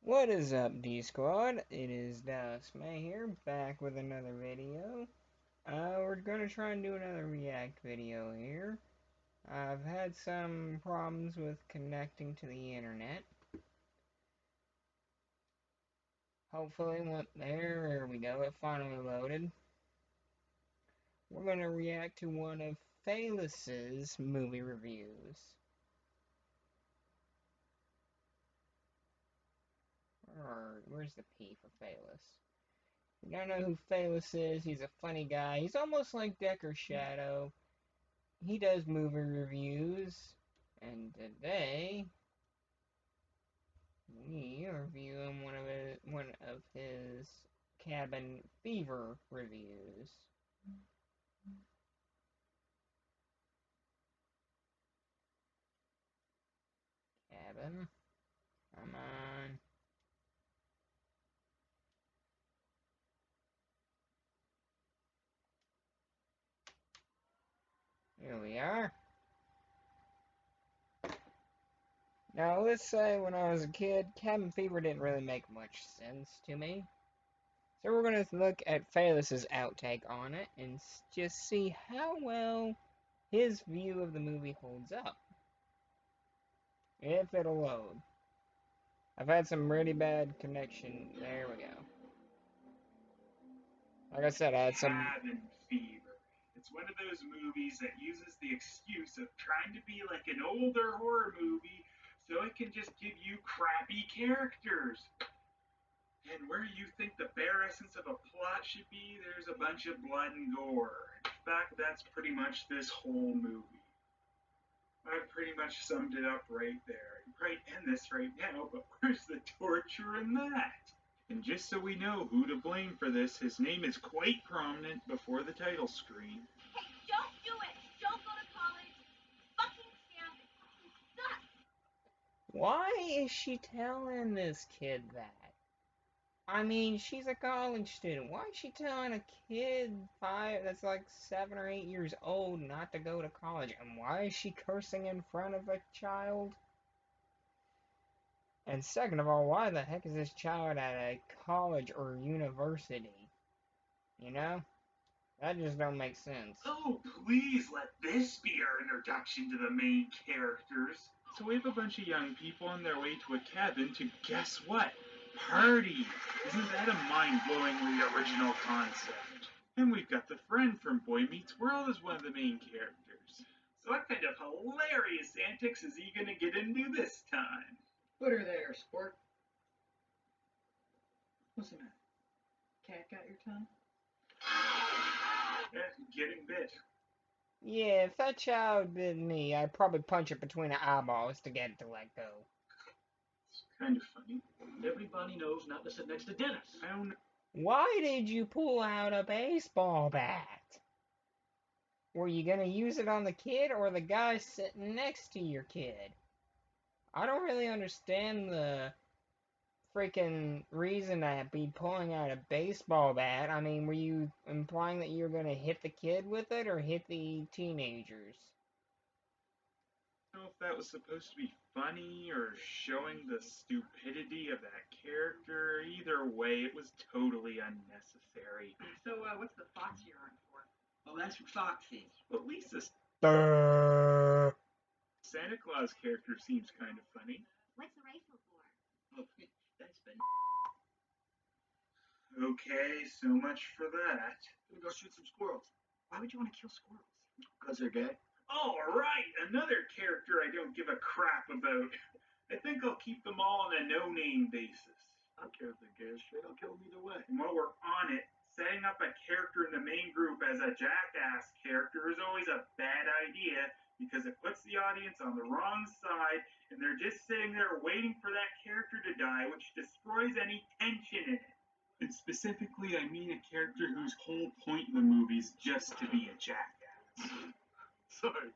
What is up, D-Squad? It is Dallas May here, back with another video. We're gonna try and do another React video here. I've had some problems with connecting to the internet. Hopefully, there we go, it finally loaded. We're gonna react to one of Phelous's movie reviews. Where's the P for Phelous? You don't know who Phelous is, he's a funny guy. He's almost like Decker Shadow. He does movie reviews, and today we are reviewing one of his Cabin Fever reviews. Cabin, come on. Here we are. Now, let's say when I was a kid, Cabin Fever didn't really make much sense to me. So we're going to look at Phelous's outtake on it and just see how well his view of the movie holds up. If it'll load. I've had some really bad connection. There we go. Like I said, I had some. Cabin Fever. It's one of those movies that uses the excuse of trying to be like an older horror movie so it can just give you crappy characters. And where you think the bare essence of a plot should be, there's a bunch of blood and gore. In fact, that's pretty much this whole movie. I've pretty much summed it up right there. You probably end this right now, but where's the torture in that? And just so we know who to blame for this, his name is quite prominent before the title screen. Hey, don't do it! Don't go to college! Fucking scam it! You suck! Why is she telling this kid that? I mean, she's a college student. Why is she telling a kid that's like 7 or 8 years old not to go to college? And why is she cursing in front of a child? And second of all, why the heck is this child at a college or university? You know? That just don't make sense. Oh, please let this be our introduction to the main characters. So we have a bunch of young people on their way to a cabin to guess what? Party! Isn't that a mind-blowingly original concept? And we've got the friend from Boy Meets World as one of the main characters. So what kind of hilarious antics is he gonna get into this time? Put her there, sport. What's the matter? Cat got your tongue? Getting bit. Yeah, if that child bit me, I'd probably punch it between the eyeballs to get it to let go. It's kind of funny. Everybody knows not to sit next to Dennis. I don't know. Why did you pull out a baseball bat? Were you gonna use it on the kid or the guy sitting next to your kid? I don't really understand the freaking reason to be pulling out a baseball bat. I mean, were you implying that you were gonna hit the kid with it or hit the teenagers? Know if that was supposed to be funny or showing the stupidity of that character. Either way, it was totally unnecessary. So, what's the fox you're on for? Oh, that's for foxes. But Lisa's Duh. Santa Claus character seems kind of funny. What's the rifle for? Oh, that's been. Okay, so much for that. Gonna go shoot some squirrels. Why would you want to kill squirrels? Because they're gay. Alright, another character I don't give a crap about. I think I'll keep them all on a no-name basis. I don't care if they're gay or straight. I'll kill them either way. And while we're on it, setting up a character in the main group as a jackass character is always a bad idea because it puts the audience on the wrong side and they're just sitting there waiting for that character to die, which destroys any tension in it. And specifically, I mean a character whose whole point in the movie is just to be a jackass. Sorry.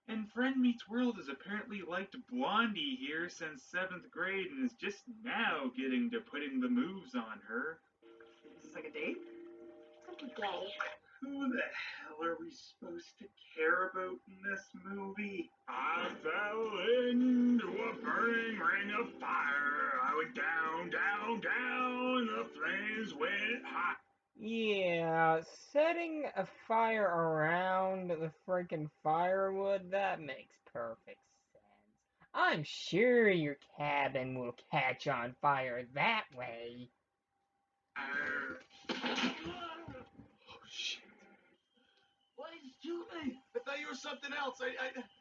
And Friend Meets World has apparently liked Blondie here since 7th grade and is just now getting to putting the moves on her. Is this like a date? Play. Who the hell are we supposed to care about in this movie? I fell into a burning ring of fire. I going down, down, down. The flames went hot. Yeah, setting a fire around the freaking firewood, that makes perfect sense. I'm sure your cabin will catch on fire that way. Arr. Oh, shit. Please shoot me. I thought you were something else.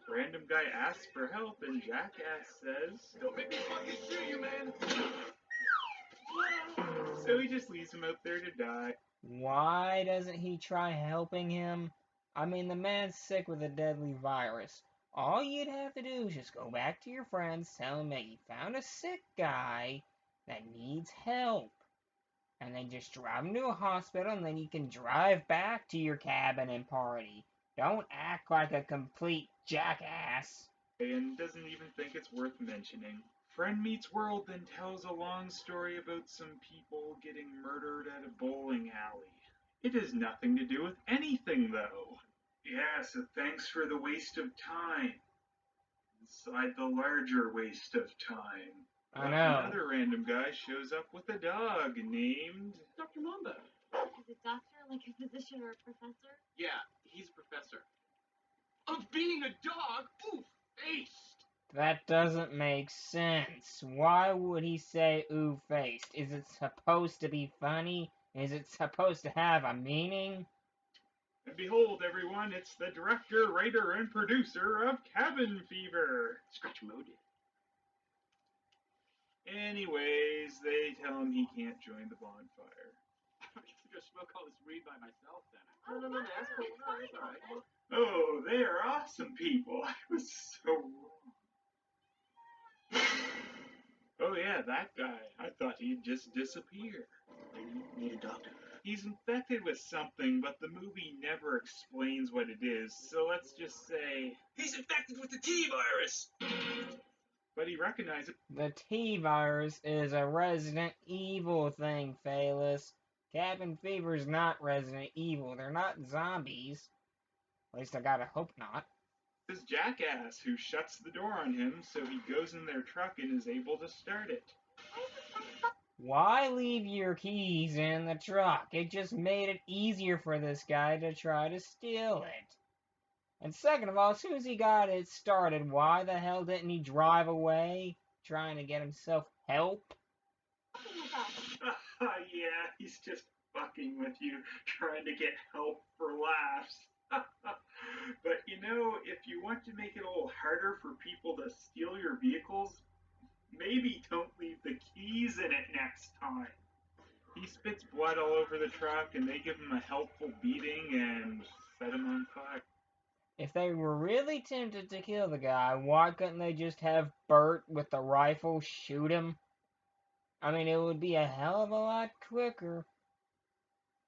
Random guy asks for help, and Jackass says, Don't make me fucking shoot you, man. so he just leaves him out there to die. Why doesn't he try helping him? I mean, the man's sick with a deadly virus. All you'd have to do is just go back to your friends, tell them that you found a sick guy that needs help, and then just drive him to a hospital, and then you can drive back to your cabin and party. Don't act like a complete jackass. And doesn't even think it's worth mentioning. Friend Meets World then tells a long story about some people getting murdered at a bowling alley. It has nothing to do with anything, though. Yeah, so thanks for the waste of time. Inside the larger waste of time. I know. Another random guy shows up with a dog named Dr. Mamba. Is it doctor, like a physician or a professor? Yeah, he's a professor. Of being a dog? Ooh, faced. That doesn't make sense. Why would he say ooh faced? Is it supposed to be funny? Is it supposed to have a meaning? And behold, everyone, it's the director, writer, and producer of Cabin Fever. Scratch mode. Anyways, they tell him he can't join the bonfire. I guess I'm gonna smoke all this weed by myself then. No, that's cool. No, it's alright. Oh, they are awesome people. I was so wrong. Oh yeah, that guy. I thought he'd just disappear. I need a doctor. He's infected with something, but the movie never explains what it is, so let's just say He's infected with the T virus. but he recognizes it. The T-virus is a Resident Evil thing, Phelous. Cabin Fever's not Resident Evil. They're not zombies. At least I gotta hope not. This jackass who shuts the door on him, so he goes in their truck and is able to start it. Why leave your keys in the truck? It just made it easier for this guy to try to steal it. And second of all, as soon as he got it started, why the hell didn't he drive away, trying to get himself help? Yeah, he's just fucking with you, trying to get help for laughs. But you know, if you want to make it a little harder for people to steal your vehicles, maybe don't leave the keys in it next time. He spits blood all over the truck, and they give him a helpful beating and set him on fire. If they were really tempted to kill the guy, why couldn't they just have Bert with the rifle shoot him? I mean, it would be a hell of a lot quicker.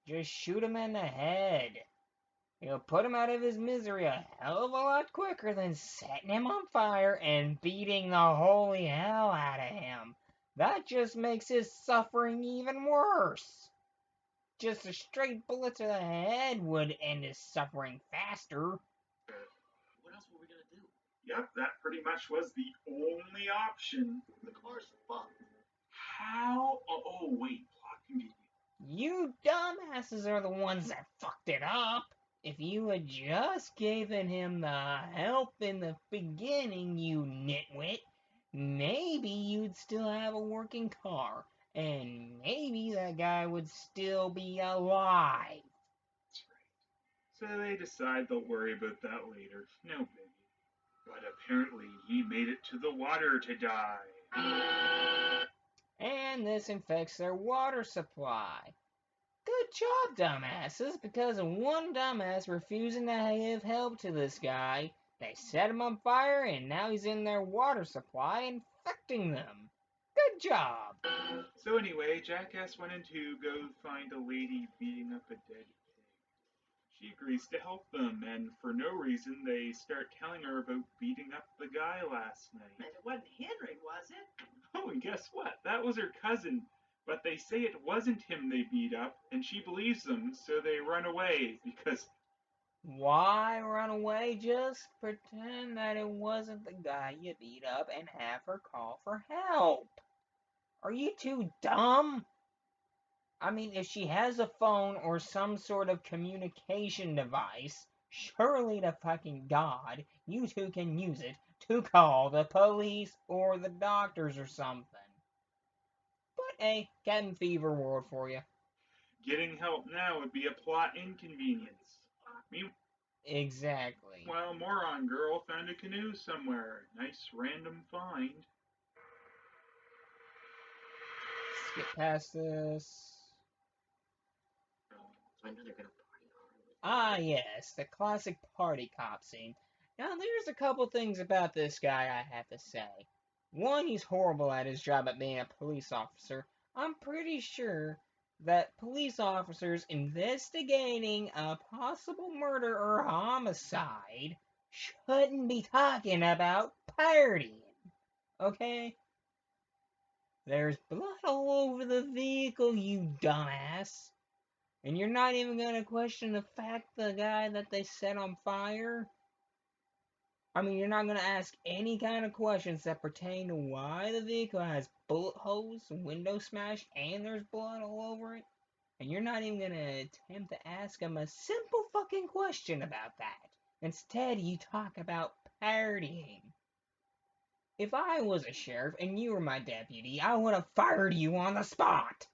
Just shoot him in the head. It'll put him out of his misery a hell of a lot quicker than setting him on fire and beating the holy hell out of him. That just makes his suffering even worse. Just a straight bullet to the head would end his suffering faster. What else were we gonna do? Yep, that pretty much was the only option. The car's fucked. How? Oh, wait, plot convenience. You dumbasses are the ones that fucked it up. If you had just given him the help in the beginning, you nitwit, maybe you'd still have a working car, and maybe that guy would still be alive. That's right. So they decide they'll worry about that later. No biggie. But apparently he made it to the water to die. And this infects their water supply. Good job, dumbasses, because of one dumbass refusing to give help to this guy, they set him on fire and now he's in their water supply, infecting them. Good job. So anyway, Jackass went in to go find a lady beating up a dead pig. She agrees to help them, and for no reason, they start telling her about beating up the guy last night. And it wasn't Henry, was it? Oh, and guess what? That was her cousin. But they say it wasn't him they beat up, and she believes them, so they run away because. Why run away? Just pretend that it wasn't the guy you beat up and have her call for help. Are you too dumb? I mean, if she has a phone or some sort of communication device, surely to fucking God, you two can use it to call the police or the doctors or something. But hey, cabin fever world for you. Getting help now would be a plot inconvenience. Exactly. Meanwhile, moron girl found a canoe somewhere. Nice random find. Skip past this. I know they're gonna party hard. Ah, yes, the classic party cop scene. Now, there's a couple things about this guy I have to say. One, he's horrible at his job at being a police officer. I'm pretty sure that police officers investigating a possible murder or homicide shouldn't be talking about partying. Okay? There's blood all over the vehicle, you dumbass. And you're not even gonna question the fact the guy that they set on fire? I mean, you're not gonna ask any kind of questions that pertain to why the vehicle has bullet holes, window smashed, and there's blood all over it? And you're not even gonna attempt to ask him a simple fucking question about that. Instead, you talk about partying. If I was a sheriff and you were my deputy, I would have fired you on the spot.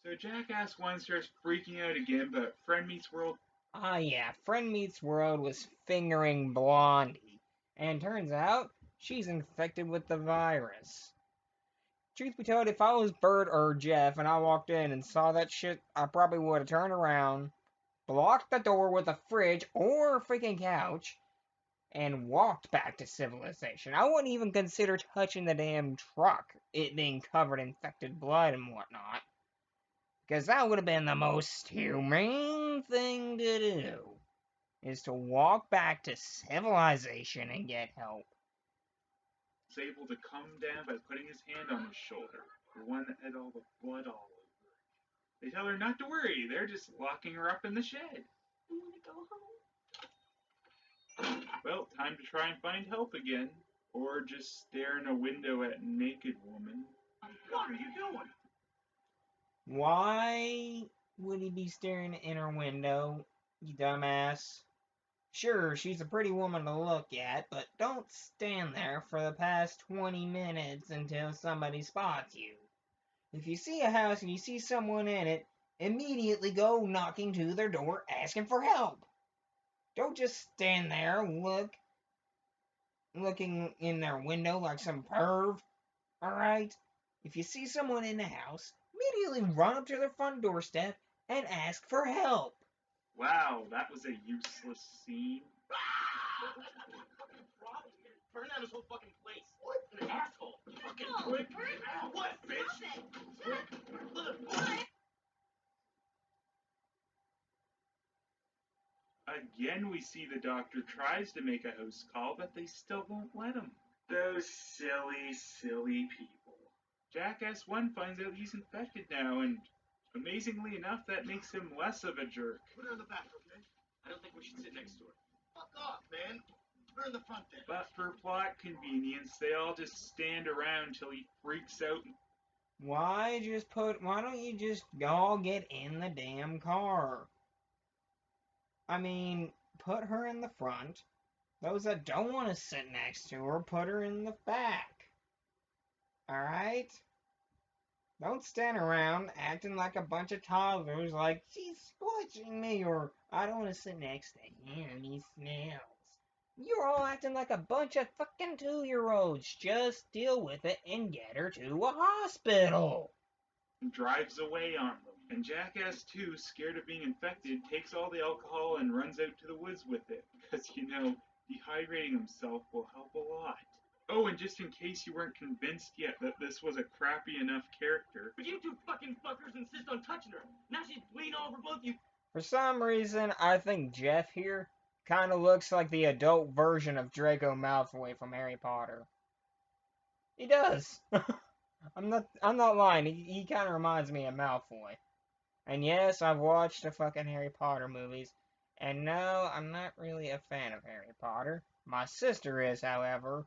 So Jackass 1 starts freaking out again, but Friend Meets World. Ah, yeah, Friend Meets World was fingering Blondie, and turns out she's infected with the virus. Truth be told, if I was Bert or Jeff and I walked in and saw that shit, I probably would have turned around, blocked the door with a fridge or a freaking couch, and walked back to civilization. I wouldn't even consider touching the damn truck, it being covered in infected blood and whatnot. Because that would have been the most humane thing to do, is to walk back to civilization and get help. Was able to calm down by putting his hand on his shoulder, the one that had all the blood all over it. They tell her not to worry, they're just locking her up in the shed. You wanna go home? Well, time to try and find help again. Or just stare in a window at a naked woman. What are you doing? Why would he be staring in her window, you dumbass? Sure, she's a pretty woman to look at, but don't stand there for the past 20 minutes until somebody spots you. If you see a house and you see someone in it, immediately go knocking to their door asking for help. Don't just stand there looking in their window like some perv. Alright? If you see someone in the house, immediately run up to their front doorstep and ask for help. Wow, that was a useless scene. Burn out his whole fucking place. What an asshole. Fucking prick. What, bitch? Again, we see the doctor tries to make a house call, but they still won't let him. Those silly, silly people. Jackass 1 finds out he's infected now, and amazingly enough, that makes him less of a jerk. Put her in the back, okay? I don't think we should sit next to her. Fuck off, man. Put her in the front then. But for plot convenience, they all just stand around till he freaks out. Why don't you just all get in the damn car? I mean, put her in the front. Those that don't want to sit next to her, put her in the back. Alright? Don't stand around acting like a bunch of toddlers like, she's squishing me, or I don't want to sit next to him, he smells. You're all acting like a bunch of fucking 2-year-olds. Just deal with it and get her to a hospital. And drives away on them. And Jackass 2, scared of being infected, takes all the alcohol and runs out to the woods with it. Because, dehydrating himself will help a lot. Oh, and just in case you weren't convinced yet that this was a crappy enough character. But you two fucking fuckers insist on touching her. Now she's bleeding all over both of you. For some reason, I think Jeff here kind of looks like the adult version of Draco Malfoy from Harry Potter. He does. I'm not lying. He kind of reminds me of Malfoy. And yes, I've watched the fucking Harry Potter movies. And no, I'm not really a fan of Harry Potter. My sister is, however.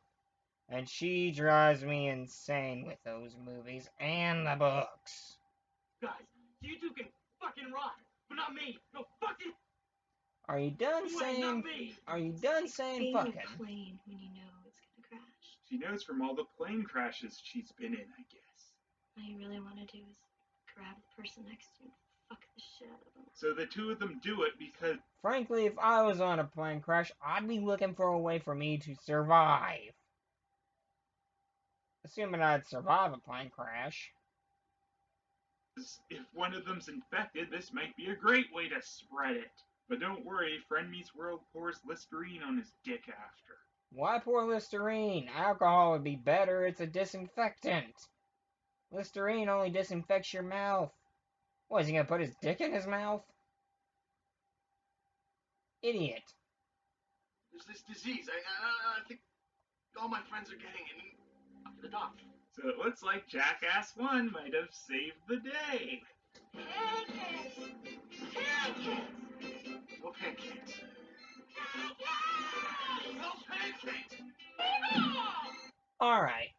And she drives me insane with those movies and the books. Guys, you two can fucking rock, but not me. No, fucking Are you done way, not saying? me. Are you done saying Being fucking? a plane when you know it's gonna crash. She knows from all the plane crashes she's been in, I guess. All you really want to do is grab the person next to you and fuck the shit out of them. So the two of them do it because Frankly, if I was on a plane crash, I'd be looking for a way for me to survive. Assuming I'd survive a plane crash. if one of them's infected, this might be a great way to spread it. But don't worry, Friend Meets World pours Listerine on his dick after. Why pour Listerine? Alcohol would be better, it's a disinfectant. Listerine only disinfects your mouth. What, is he gonna put his dick in his mouth? Idiot. There's this disease. I think all my friends are getting it. I'm gonna die. So it looks like Jackass 1 might have saved the day. Pancakes! Pancakes! No pancakes. Pancakes! No pancakes! Alright.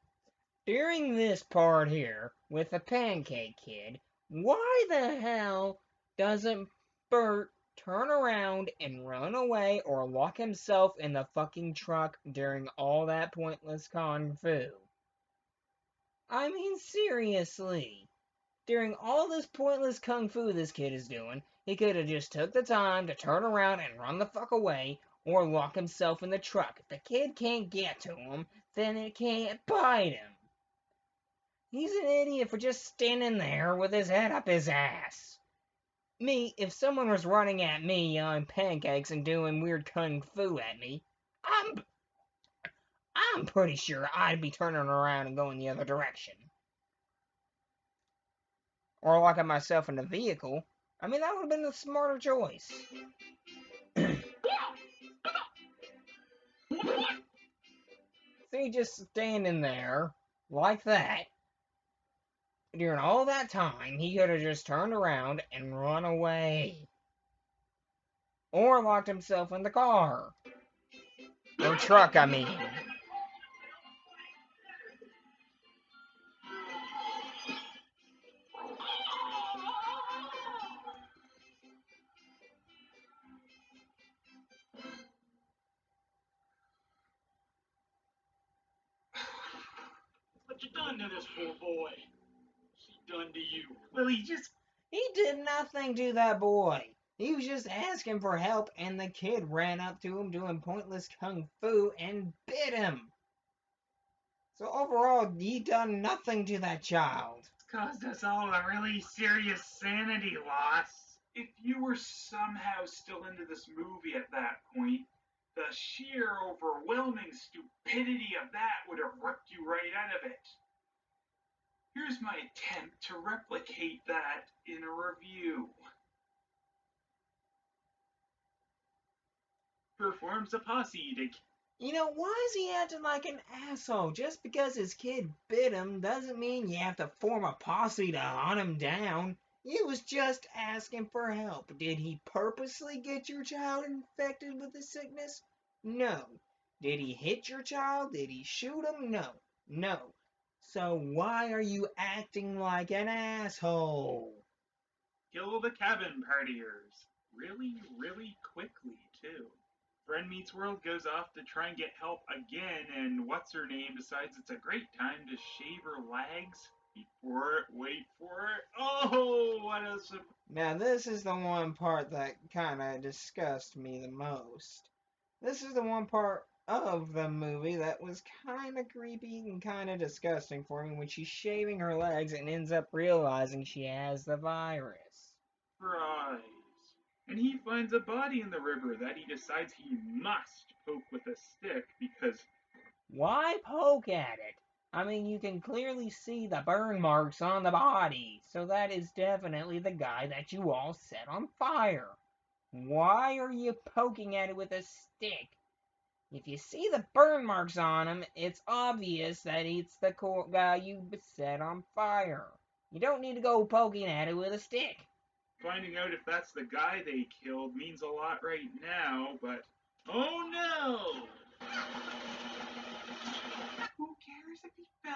During this part here, with the Pancake Kid, why the hell doesn't Bert turn around and run away or lock himself in the fucking truck during all that pointless kung fu? I mean, seriously. During all this pointless kung fu this kid is doing, he could have just took the time to turn around and run the fuck away, or lock himself in the truck. If the kid can't get to him, then it can't bite him. He's an idiot for just standing there with his head up his ass. Me, if someone was running at me on pancakes and doing weird kung fu at me, I'm pretty sure I'd be turning around and going the other direction. Or locking myself in the vehicle. I mean, that would have been the smarter choice. See, just standing there, like that, during all that time, he could have just turned around and run away. Or locked himself in the car. Or truck, I mean. What you done to this poor boy? She done to you. Well, He did nothing to that boy. He was just asking for help, and the kid ran up to him doing pointless kung fu and bit him. So overall, he done nothing to that child. caused us all a really serious sanity loss. If you were somehow still into this movie at that point, the sheer overwhelming stupidity of that would have ripped you right out of it. Here's my attempt to replicate that in a review. Performs a posse to You know, why is he acting like an asshole? Just because his kid bit him doesn't mean you have to form a posse to hunt him down. He was just asking for help. Did he purposely get your child infected with the sickness? No. Did he hit your child? Did he shoot him? No. No. So why are you acting like an asshole? kill the cabin partiers. Really, really quickly, too. Friend Meets World goes off to try and get help again, and what's her name decides it's a great time to shave her legs. Wait for it. Oh, what a surprise. Now, this is the one part that kind of disgusted me the most. This is the one part of the movie that was kind of creepy and kind of disgusting for me when she's shaving her legs and ends up realizing she has the virus. And he finds a body in the river that he decides he must poke with a stick because Why poke at it? I mean, you can clearly see the burn marks on the body, so that is definitely the guy that you all set on fire. Why are you poking at it with a stick? If you see the burn marks on him, it's obvious that it's the guy you set on fire. You don't need to go poking at it with a stick. finding out if that's the guy they killed means a lot right now, but oh no! Who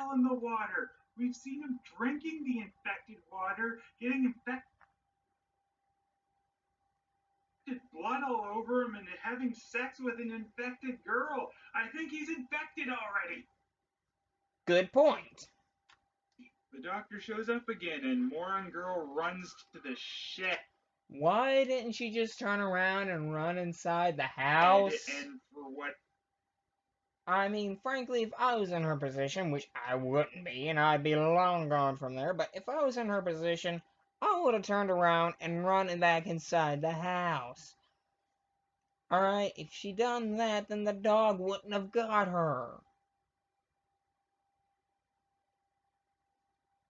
smell in the water. We've seen him drinking the infected water, getting infected blood all over him, and having sex with an infected girl. I think he's infected already. Good point. The doctor shows up again, and moron girl runs to the shed. Why didn't she just turn around and run inside the house? And for what? I mean, frankly, if I was in her position, which I wouldn't be, and I'd be long gone from there, but if I was in her position, I would have turned around and run back inside the house. Alright, if she done that, then the dog wouldn't have got her.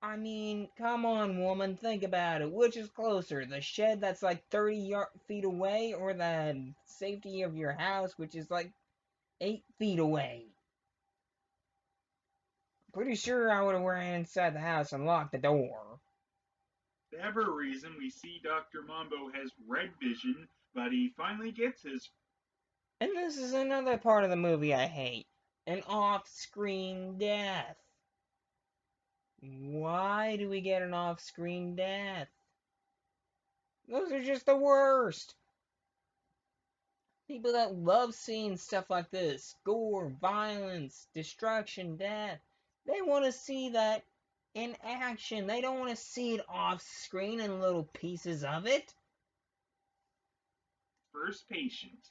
I mean, come on, woman, think about it. Which is closer, the shed that's like 30 feet away, or the safety of your house, which is like 8 feet away? Pretty sure I would have ran inside the house and locked the door. Whatever reason, we see Dr. Mambo has red vision, but he finally gets his. And this is another part of the movie I hate. An off-screen death. Why do we get an off-screen death? Those are just the worst. People that love seeing stuff like this, gore, violence, destruction, death, they want to see that in action. They don't want to see it off screen in little pieces of it. First patient.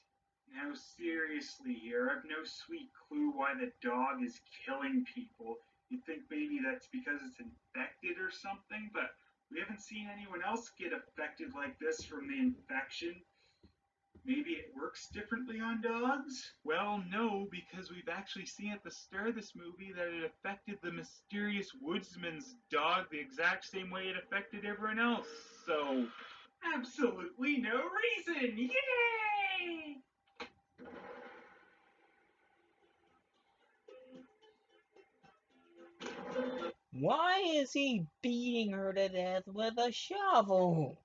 Now, seriously here, I've no sweet clue why the dog is killing people. You'd think maybe that's because it's infected or something, but we haven't seen anyone else get affected like this from the infection. Maybe it works differently on dogs? Well, no, because we've actually seen at the start of this movie that it affected the mysterious woodsman's dog the exact same way it affected everyone else, so. Absolutely no reason! Yay! Why is he beating her to death with a shovel?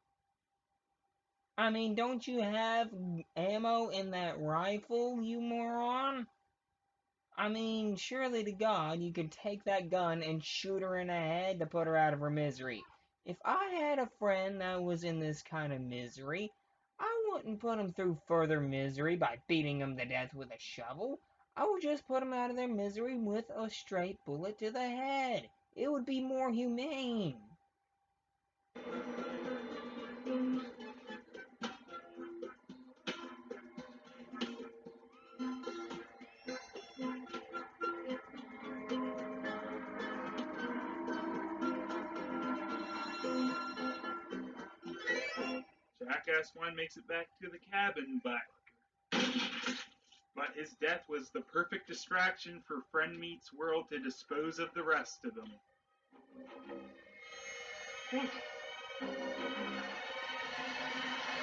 I mean, don't you have ammo in that rifle, you moron? I mean, surely to God, you could take that gun and shoot her in the head to put her out of her misery. If I had a friend that was in this kind of misery, I wouldn't put him through further misery by beating him to death with a shovel. I would just put him out of their misery with a straight bullet to the head. It would be more humane. Jackass 1 makes it back to the cabin, but his death was the perfect distraction for Friend Meets World to dispose of the rest of them.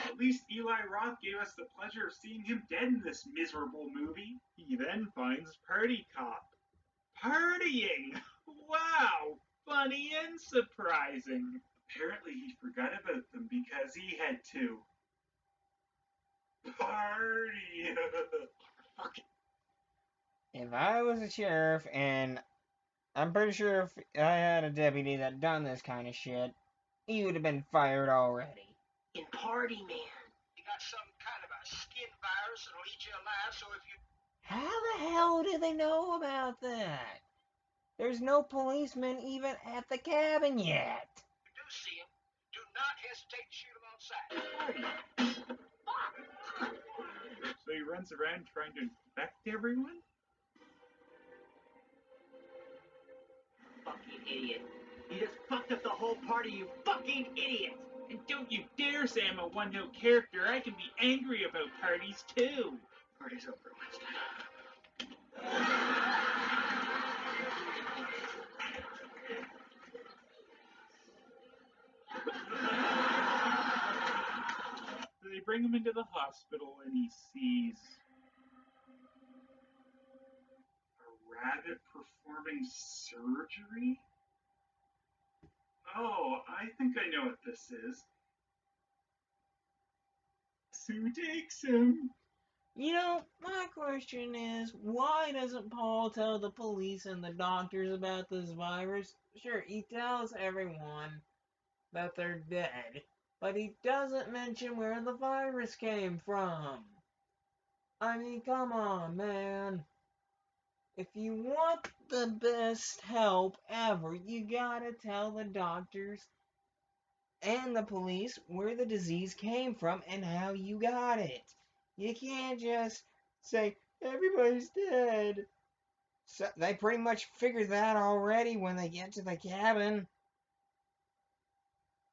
At least Eli Roth gave us the pleasure of seeing him dead in this miserable movie. He then finds Party Cop. Partying! Wow! Funny and surprising. Apparently he forgot about them because he had to. Party! Fuck it. If I was a sheriff, and I'm pretty sure if I had a deputy that done this kind of shit, he would have been fired already. In Party Man. You got some kind of a skin virus that'll eat you alive, so if you... How the hell do they know about that? There's no policeman even at the cabin yet. do see him, do not hesitate to shoot him on sight. So he runs around trying to infect everyone? Fucking idiot. You just fucked up the whole party, you fucking idiot! And don't you dare say I'm a one-note character. I can be angry about parties too. Party's over, Winston. So they bring him into the hospital and he sees a rabbit performing surgery? Oh, I think I know what this is. Sue takes him. You know, my question is, why doesn't Paul tell the police and the doctors about this virus? Sure, he tells everyone that they're dead, but he doesn't mention where the virus came from. I mean, come on, man. If you want the best help ever, you gotta tell the doctors and the police where the disease came from and how you got it. You can't just say, everybody's dead. So they pretty much figured that already when they get to the cabin.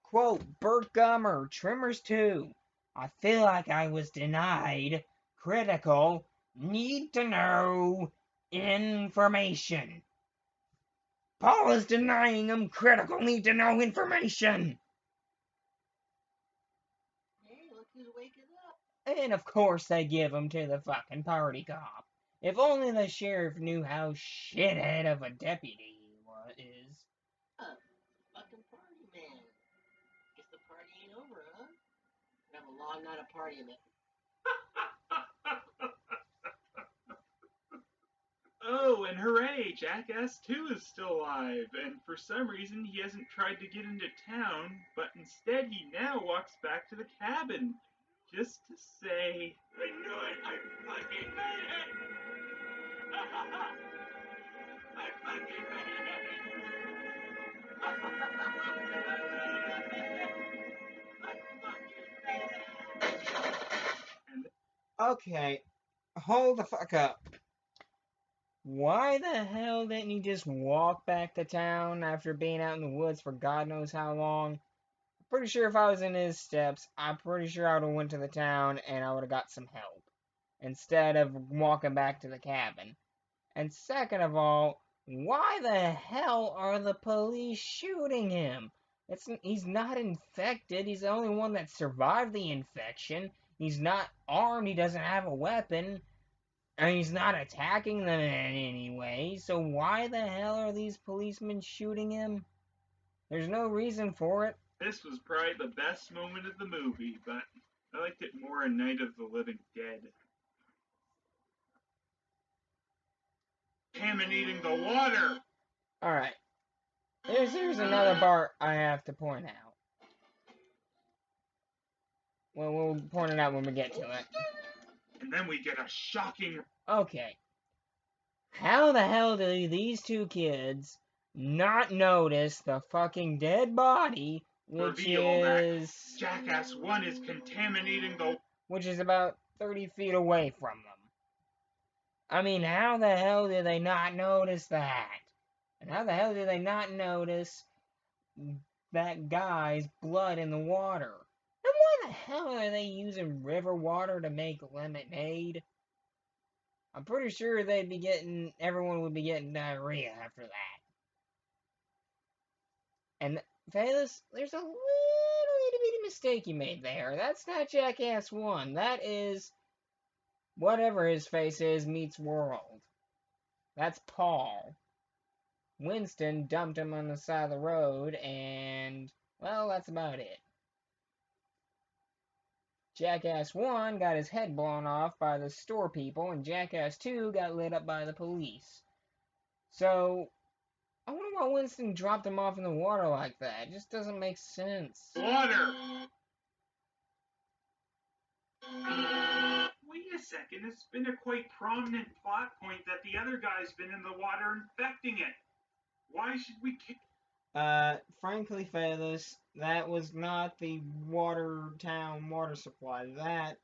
Quote, Burt Gummer, Trimmers 2. I feel like I was denied critical, need to know information. Paul is denying him critical, need to know information. Hey, look who's waking up. And of course they give him to the fucking party cop. If only the sheriff knew how shithead of a deputy he is. Fucking party man. Guess the party ain't over, huh? We have a long night of partying. Oh, and hooray, Jackass 2 is still alive, and for some reason he hasn't tried to get into town, but instead he now walks back to the cabin, just to say, I knew it! I fucking made it! I fucking made it! Okay, hold the fuck up. Why the hell didn't he just walk back to town after being out in the woods for God knows how long? I'm pretty sure if I was in his steps, I'm pretty sure I would have went to the town and I would have got some help. Instead of walking back to the cabin. And second of all, why the hell are the police shooting him? He's not infected. He's the only one that survived the infection. He's not armed. He doesn't have a weapon. And he's not attacking them in any way. So why the hell are these policemen shooting him? There's no reason for it. This was probably the best moment of the movie, but I liked it more in Night of the Living Dead. Contaminating the water! Alright. Here's another part I have to point out. Well, we'll point it out when we get to it. And then we get a shocking... Okay. How the hell do these two kids not notice the fucking dead body, which reveal that is... Jackass 1 is contaminating the... which is about 30 feet away from them? I mean, how the hell did they not notice that? And how the hell did they not notice that guy's blood in the water? And why the hell are they using river water to make lemonade? I'm pretty sure everyone would be getting diarrhea after that. And Phelous, there's a little bitty mistake you made there. That's not Jackass 1. That is whatever his face is meets World. That's Paul. Winston dumped him on the side of the road, and, well, that's about it. Jackass 1 got his head blown off by the store people, and Jackass 2 got lit up by the police. So, I wonder why Winston dropped him off in the water like that. It just doesn't make sense. Water! Wait a second, it's been a quite prominent plot point that the other guy's been in the water infecting it. Why should we kick... Frankly, Phelous, that was not the Watertown water supply. That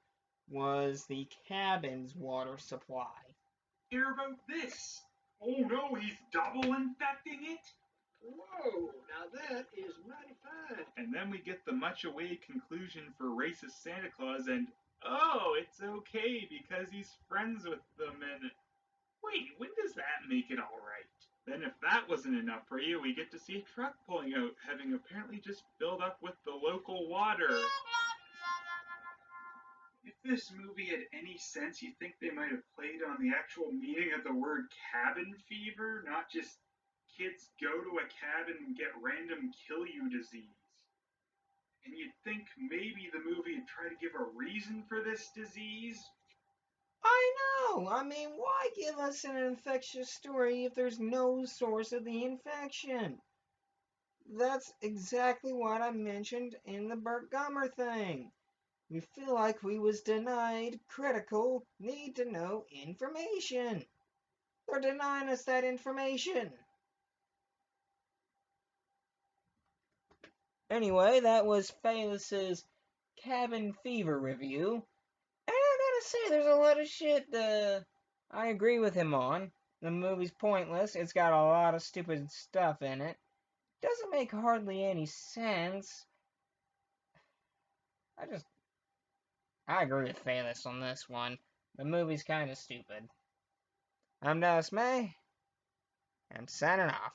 was the cabin's water supply. Hear about this? Oh no, he's double infecting it? Whoa, now that is mighty fine. And then we get the much awaited conclusion for racist Santa Claus and, oh, it's okay because he's friends with them and... Wait, when does that make it alright? Then if that wasn't enough for you, we get to see a truck pulling out, having apparently just filled up with the local water. If this movie had any sense, you'd think they might have played on the actual meaning of the word cabin fever, not just kids go to a cabin and get random kill you disease. And you'd think maybe the movie would try to give a reason for this disease. I know! I mean, why give us an infectious story if there's no source of the infection? That's exactly what I mentioned in the Burt Gummer thing. We feel like we was denied critical, need-to-know information. They're denying us that information. Anyway, that was Phelous's Cabin Fever review. And I gotta say, there's a lot of shit I agree with him on. The movie's pointless. It's got a lot of stupid stuff in it. Doesn't make hardly any sense. I agree with Phelous on this one. The movie's kind of stupid. I'm Dallas May, and signing off.